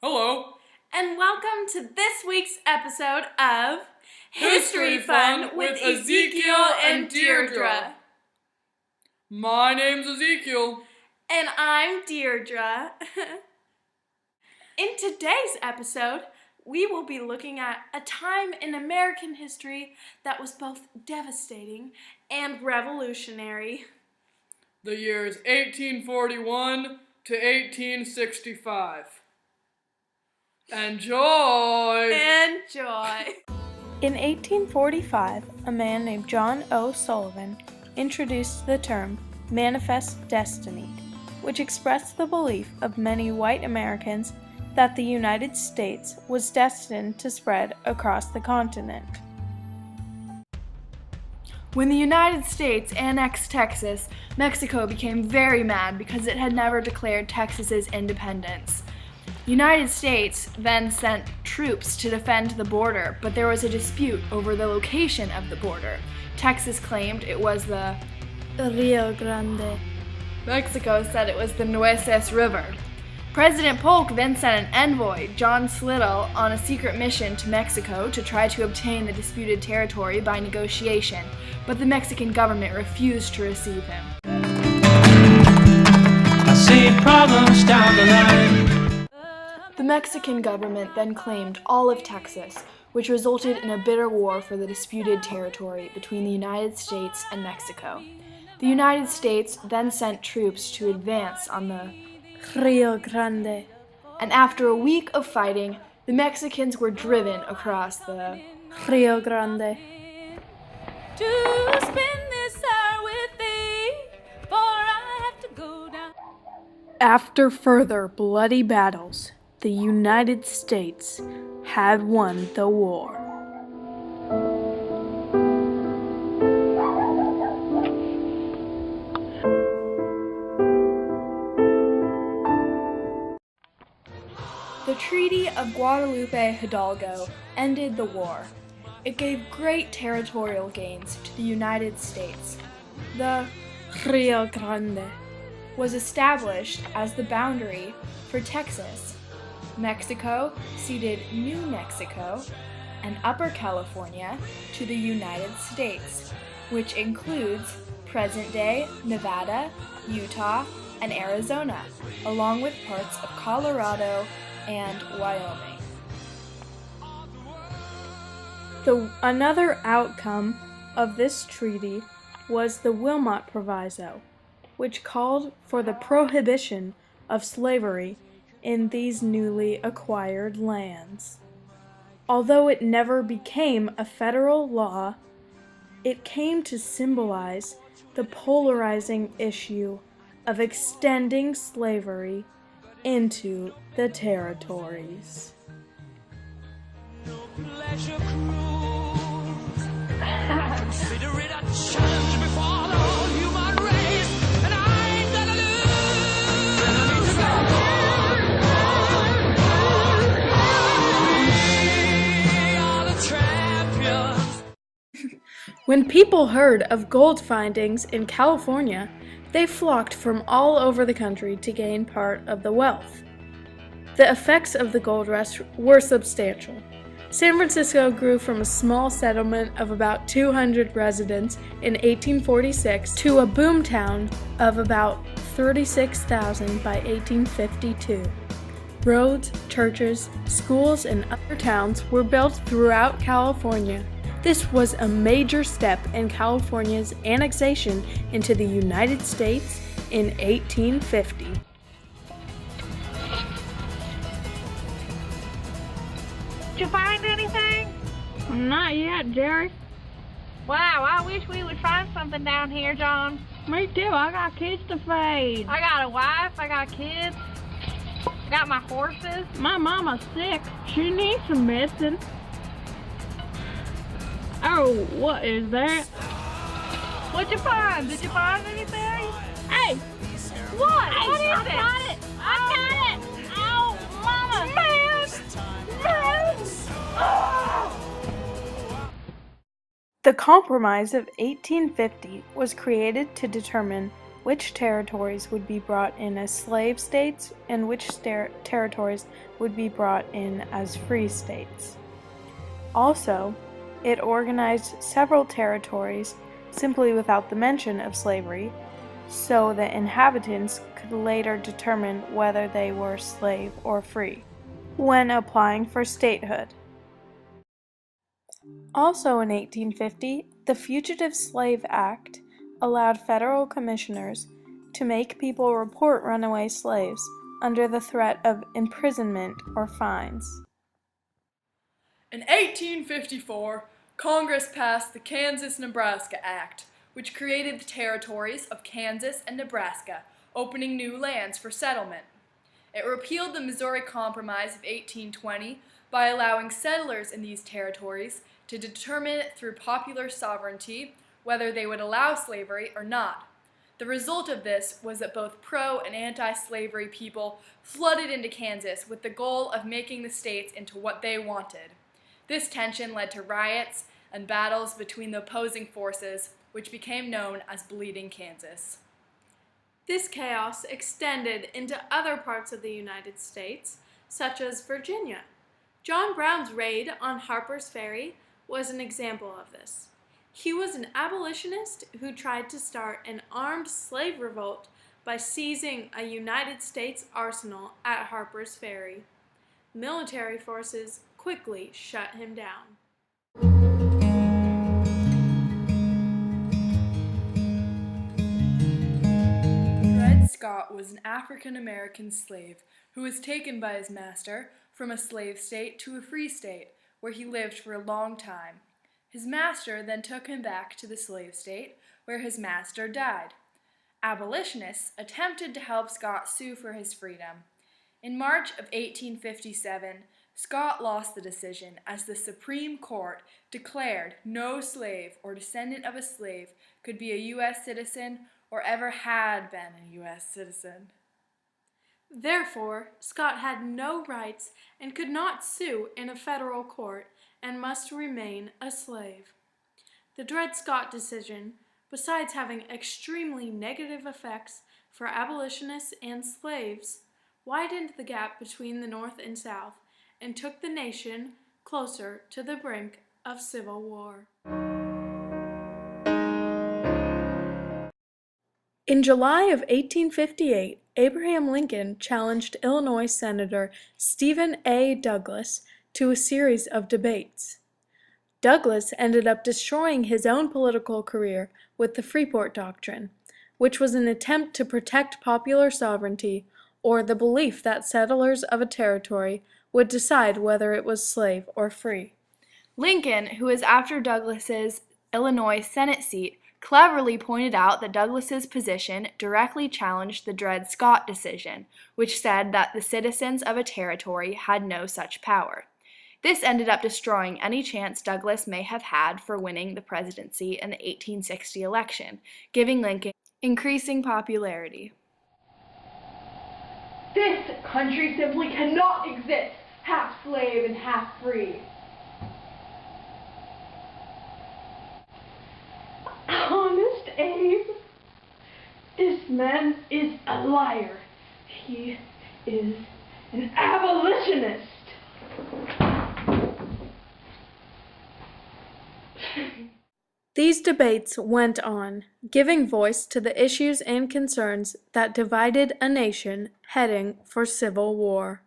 Hello. And welcome to this week's episode of History Fun with Ezekiel and Deirdre. My name's Ezekiel. And I'm Deirdre. In today's episode, we will be looking at a time in American history that was both devastating and revolutionary. The years 1841 to 1865. Enjoy! Enjoy! In 1845, a man named John O. Sullivan introduced the term manifest destiny, which expressed the belief of many white Americans that the United States was destined to spread across the continent. When the United States annexed Texas, Mexico became very mad because it had never declared Texas's independence. The United States then sent troops to defend the border, but there was a dispute over the location of the border. Texas claimed it was the Rio Grande. Mexico said it was the Nueces River. President Polk then sent an envoy, John Slidell, on a secret mission to Mexico to try to obtain the disputed territory by negotiation, but the Mexican government refused to receive him. I see problems down the line. The Mexican government then claimed all of Texas, which resulted in a bitter war for the disputed territory between the United States and Mexico. The United States then sent troops to advance on the Rio Grande, and after a week of fighting, the Mexicans were driven across the Rio Grande. To spend this hour with thee, for I have to go down. After further bloody battles, the United States had won the war. The Treaty of Guadalupe Hidalgo ended the war. It gave great territorial gains to the United States. The Rio Grande was established as the boundary for Texas. Mexico ceded New Mexico and Upper California to the United States, which includes present-day Nevada, Utah, and Arizona, along with parts of Colorado and Wyoming. Another outcome of this treaty was the Wilmot Proviso, which called for the prohibition of slavery in these newly acquired lands. Although it never became a federal law, it came to symbolize the polarizing issue of extending slavery into the territories. Consider it a challenge before the whole human race, and I ain't gonna lose. We are the champions. When people heard of gold findings in California, they flocked from all over the country to gain part of the wealth. The effects of the gold rush were substantial. San Francisco grew from a small settlement of about 200 residents in 1846 to a boomtown of about 36,000 by 1852. Roads, churches, schools, and other towns were built throughout California. This was a major step in California's annexation into the United States in 1850. Did you find anything? Not yet, Jerry. Wow, I wish we would find something down here, John. Me too. I got kids to feed. I got a wife, I got kids, I got my horses. My mama's sick. She needs some medicine. Oh, what is that? What'd you find? Did you find anything? Hey! What? Hey, What is I it? got it! I got it! Oh, mama! The Compromise of 1850 was created to determine which territories would be brought in as slave states and which territories would be brought in as free states. Also, it organized several territories simply without the mention of slavery, so the inhabitants could later determine whether they were slave or free when applying for statehood. Also in 1850, the Fugitive Slave Act allowed federal commissioners to make people report runaway slaves under the threat of imprisonment or fines. In 1854, Congress passed the Kansas-Nebraska Act, which created the territories of Kansas and Nebraska, opening new lands for settlement. It repealed the Missouri Compromise of 1820 by allowing settlers in these territories to determine through popular sovereignty whether they would allow slavery or not. The result of this was that both pro- and anti-slavery people flooded into Kansas with the goal of making the states into what they wanted. This tension led to riots and battles between the opposing forces, which became known as Bleeding Kansas. This chaos extended into other parts of the United States, such as Virginia. John Brown's raid on Harper's Ferry was an example of this. He was an abolitionist who tried to start an armed slave revolt by seizing a United States arsenal at Harper's Ferry. Military forces quickly shut him down. Dred Scott was an African-American slave who was taken by his master from a slave state to a free state, where he lived for a long time. His master then took him back to the slave state, where his master died. Abolitionists attempted to help Scott sue for his freedom. In March of 1857, Scott lost the decision as the Supreme Court declared no slave or descendant of a slave could be a U.S. citizen or ever had been a U.S. citizen. Therefore, Scott had no rights and could not sue in a federal court and must remain a slave. The Dred Scott decision, besides having extremely negative effects for abolitionists and slaves, widened the gap between the North and South and took the nation closer to the brink of civil war. In July of 1858, Abraham Lincoln challenged Illinois Senator Stephen A. Douglas to a series of debates. Douglas ended up destroying his own political career with the Freeport Doctrine, which was an attempt to protect popular sovereignty or the belief that settlers of a territory would decide whether it was slave or free. Lincoln, who was after Douglas's Illinois Senate seat, cleverly pointed out that Douglas's position directly challenged the Dred Scott decision, which said that the citizens of a territory had no such power. This ended up destroying any chance Douglas may have had for winning the presidency in the 1860 election, giving Lincoln increasing popularity. This country simply cannot exist, half slave and half free. Honest Abe, this man is a liar. He is an abolitionist. These debates went on, giving voice to the issues and concerns that divided a nation heading for civil war.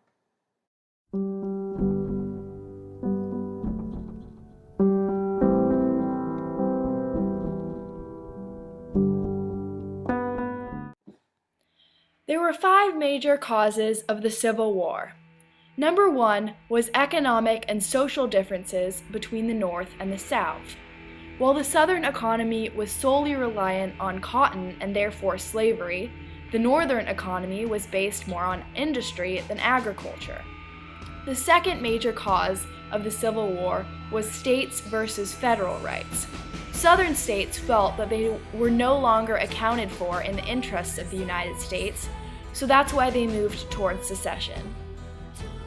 There were 5 major causes of the Civil War. Number 1 was economic and social differences between the North and the South. While the Southern economy was solely reliant on cotton and therefore slavery, the Northern economy was based more on industry than agriculture. The second major cause of the Civil War was states versus federal rights. Southern states felt that they were no longer accounted for in the interests of the United States, so that's why they moved towards secession.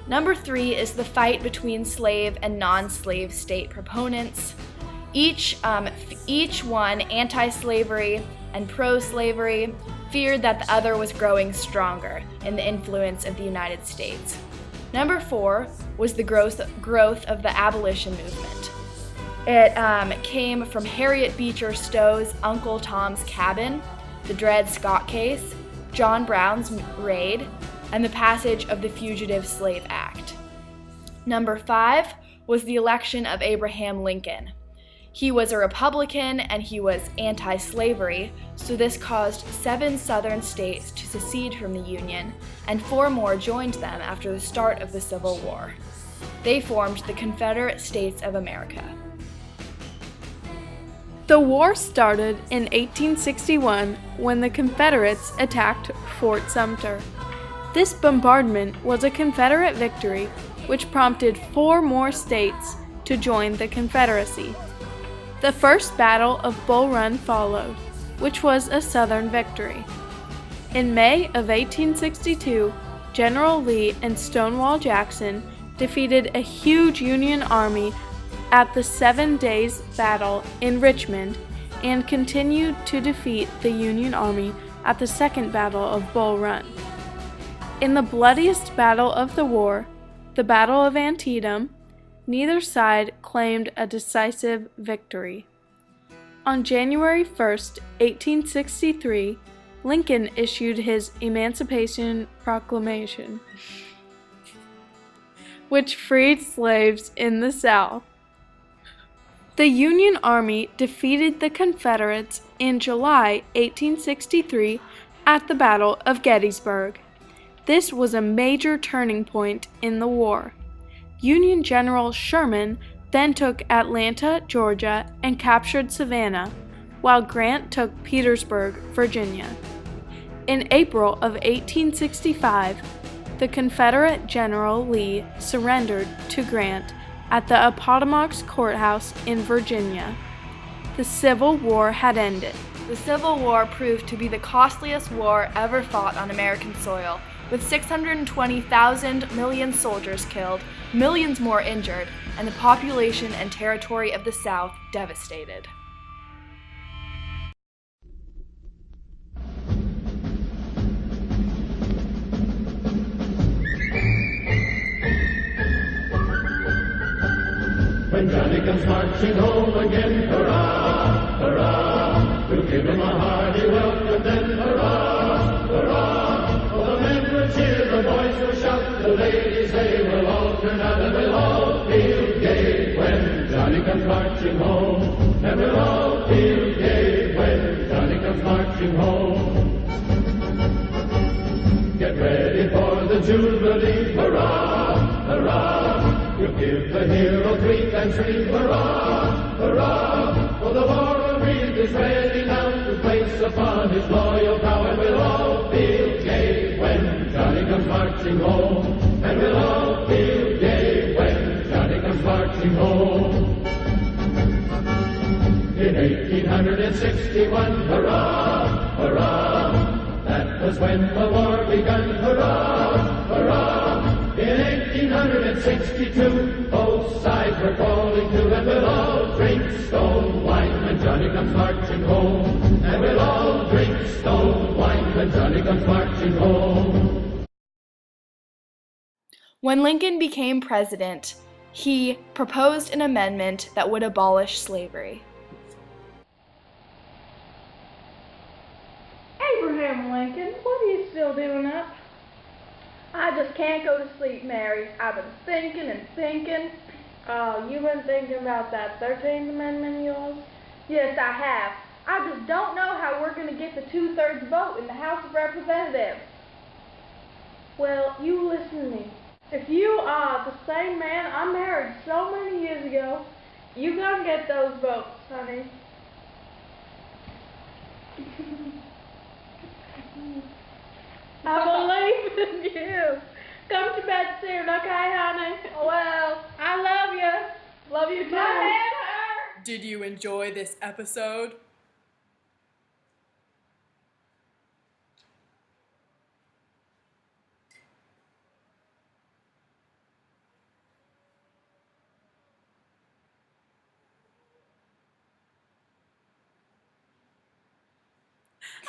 Number 3 is the fight between slave and non-slave state proponents. Each one anti-slavery and pro-slavery. feared that the other was growing stronger in the influence of the United States. Number 4 was the growth of the abolition movement. It came from Harriet Beecher Stowe's Uncle Tom's Cabin, the Dred Scott case, John Brown's raid, and the passage of the Fugitive Slave Act. Number 5 was the election of Abraham Lincoln. He was a Republican and he was anti-slavery, so this caused 7 southern states to secede from the Union, and 4 more joined them after the start of the Civil War. They formed the Confederate States of America. The war started in 1861 when the Confederates attacked Fort Sumter. This bombardment was a Confederate victory which prompted 4 more states to join the Confederacy. The First Battle of Bull Run followed, which was a Southern victory. In May of 1862, General Lee and Stonewall Jackson defeated a huge Union army at the 7 Days Battle in Richmond and continued to defeat the Union Army at the Second Battle of Bull Run. In the bloodiest battle of the war, the Battle of Antietam, neither side claimed a decisive victory. On January 1, 1863, Lincoln issued his Emancipation Proclamation, which freed slaves in the South. The Union Army defeated the Confederates in July 1863 at the Battle of Gettysburg. This was a major turning point in the war. Union General Sherman then took Atlanta, Georgia, and captured Savannah, while Grant took Petersburg, Virginia. In April of 1865, the Confederate General Lee surrendered to Grant at the Appomattox Courthouse in Virginia. The Civil War had ended. The Civil War proved to be the costliest war ever fought on American soil, with 620,000 million soldiers killed, millions more injured, and the population and territory of the South devastated. When Johnny comes marching home again, hurrah, hurrah, we'll give him a hearty welcome then, hurrah, hurrah. Oh, the men will cheer, the boys will shout, the ladies they will all turn out, and we'll all feel gay when Johnny comes marching home. And we'll all feel gay when Johnny comes marching home. Get ready for the Jubilee, hurrah, hurrah. We'll give the hero 3 times 3, hurrah, hurrah. For the war of Reed is ready now to place upon his loyal brow, and we'll all feel gay when Johnny comes marching home. And we'll all feel gay when Johnny comes marching home. In 1861, hurrah, hurrah. That was when the war begun, hurrah, hurrah. In 1862, both sides were calling to, and we'll all drink stone wine when Johnny comes marching home. And we'll all drink stone wine when Johnny comes marching home. When Lincoln became president, he proposed an amendment that would abolish slavery. Abraham Lincoln, what are you still doing up? I just can't go to sleep, Mary. I've been thinking and thinking. Oh, you've been thinking about that 13th Amendment of yours? Yes, I have. I just don't know how we're going to get the 2/3 vote in the House of Representatives. Well, you listen to me. If you are the same man I married so many years ago, you're going to get those votes, honey. I believe in you. Come to bed soon, okay, honey? Well, I love you. Love you too. My head hurts. Did you enjoy this episode?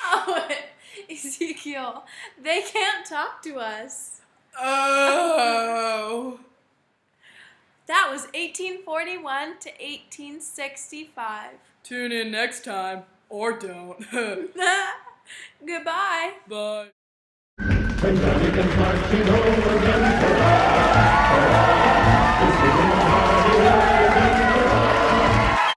Oh, Ezekiel, they can't talk to us. Oh. That was 1841 to 1865. Tune in next time, or don't. Goodbye. Bye. When Johnny comes marching home again, hurrah!